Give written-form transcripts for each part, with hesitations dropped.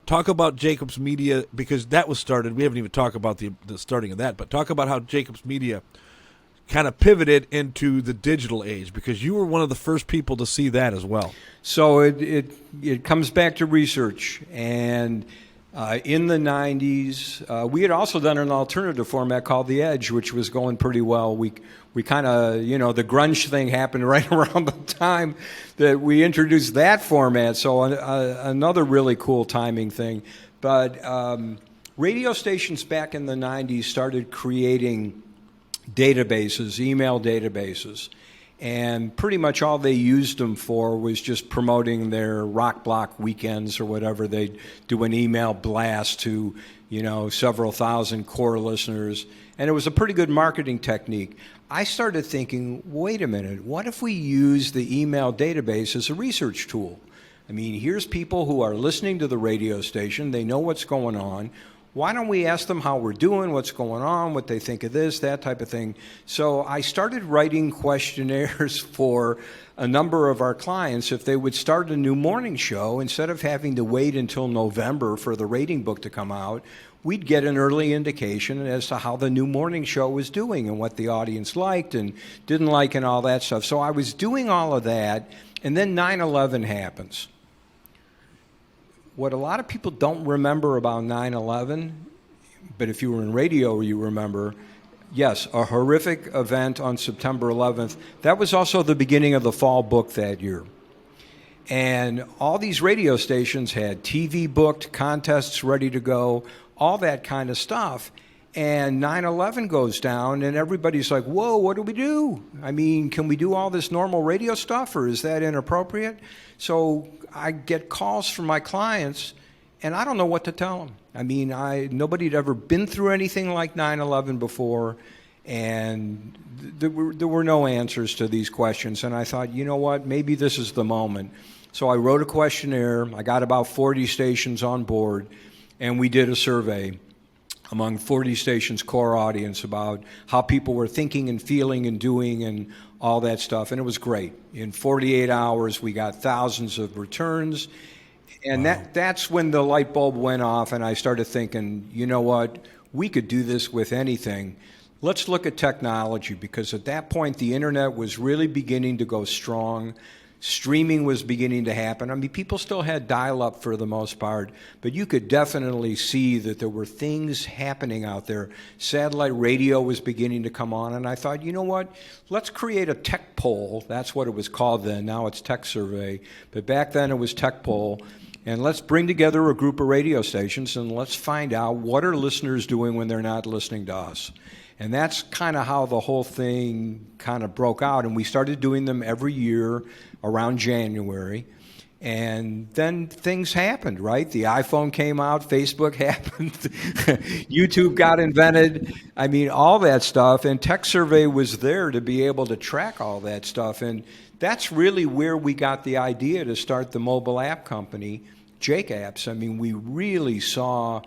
Talk about Jacobs Media, because that was started. We haven't even talked about the starting of that, but talk about how Jacobs Media kind of pivoted into the digital age, because you were one of the first people to see that as well. So it comes back to research, and in the 90s, we had also done an alternative format called The Edge, which was going pretty well. We kind of, the grunge thing happened right around the time that we introduced that format, so another really cool timing thing. But radio stations back in the 90s started creating databases, email databases, and pretty much all they used them for was just promoting their rock block weekends or whatever. They'd do an email blast to, several thousand core listeners, and it was a pretty good marketing technique. I started thinking, wait a minute, what if we use the email database as a research tool? I mean, here's people who are listening to the radio station, they know what's going on. Why don't we ask them how we're doing, what's going on, what they think of this, that type of thing. So I started writing questionnaires for a number of our clients if they would start a new morning show. Instead of having to wait until November for the rating book to come out, we'd get an early indication as to how the new morning show was doing and what the audience liked and didn't like and all that stuff. So I was doing all of that, and then 9/11 happens. What a lot of people don't remember about 9/11, but if you were in radio, you remember, yes, a horrific event on September 11th. That was also the beginning of the fall book that year. And all these radio stations had TV booked, contests ready to go, all that kind of stuff. And 9/11 goes down, and everybody's like, whoa, what do we do? I mean, can we do all this normal radio stuff, or is that inappropriate? So I get calls from my clients, and I don't know what to tell them. I mean, nobody had ever been through anything like 9/11 before, and there were no answers to these questions. And I thought, you know what, maybe this is the moment. So I wrote a questionnaire. I got about 40 stations on board, and we did a survey among 40 stations' core audience about how people were thinking and feeling and doing and all that stuff. And it was great. In 48 hours, we got thousands of returns. And wow. That's when the light bulb went off, and I started thinking, you know what, we could do this with anything. Let's look at technology, because at that point, the internet was really beginning to go strong. Streaming was beginning to happen. I mean, people still had dial-up for the most part, but you could definitely see that there were things happening out there. Satellite radio was beginning to come on, and I thought, you know what? Let's create a tech poll. That's what it was called then. Now it's Tech Survey, but back then it was Tech Poll. And let's bring together a group of radio stations, and let's find out what are listeners doing when they're not listening to us. And that's kind of how the whole thing kind of broke out. And we started doing them every year around January. And then things happened, right? The iPhone came out, Facebook happened, YouTube got invented. I mean, all that stuff. And Tech Survey was there to be able to track all that stuff. And that's really where we got the idea to start the mobile app company, Jake Apps. I mean, we really saw,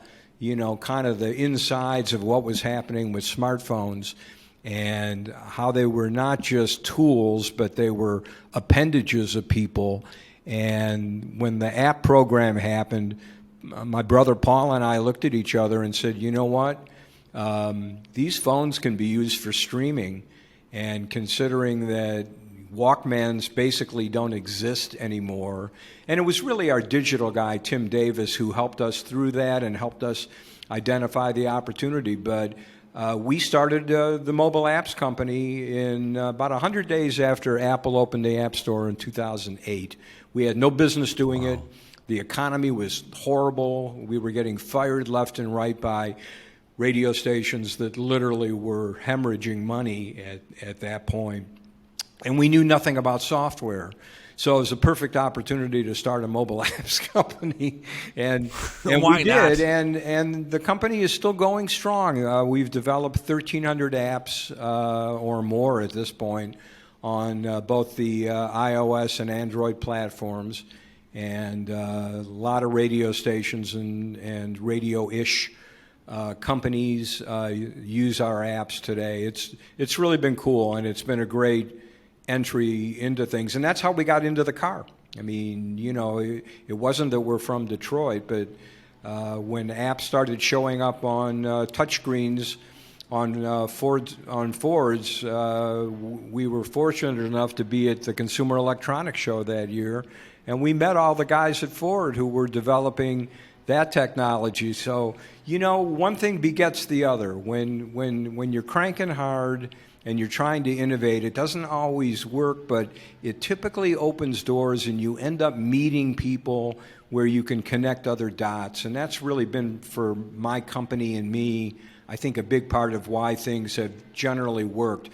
kind of the insides of what was happening with smartphones and how they were not just tools, but they were appendages of people. And when the app program happened, my brother Paul and I looked at each other and said, you know what? These phones can be used for streaming. And considering that Walkmans basically don't exist anymore. And it was really our digital guy, Tim Davis, who helped us through that and helped us identify the opportunity. But we started the mobile apps company in about 100 days after Apple opened the App Store in 2008. We had no business doing it. The economy was horrible. We were getting fired left and right by radio stations that literally were hemorrhaging money at that point. And we knew nothing about software. So it was a perfect opportunity to start a mobile apps company. And we did. And the company is still going strong. We've developed 1,300 apps or more at this point on both the iOS and Android platforms. And a lot of radio stations and radio-ish companies use our apps today. It's really been cool, and it's been a great entry into things. And that's how we got into the car. I mean, it wasn't that we're from Detroit, but When apps started showing up on touchscreens on Fords, we were fortunate enough to be at the Consumer Electronics Show that year, and we met all the guys at Ford who were developing that technology. So, one thing begets the other. When you're cranking hard and you're trying to innovate, it doesn't always work, but it typically opens doors and you end up meeting people where you can connect other dots. And that's really been, for my company and me, I think a big part of why things have generally worked.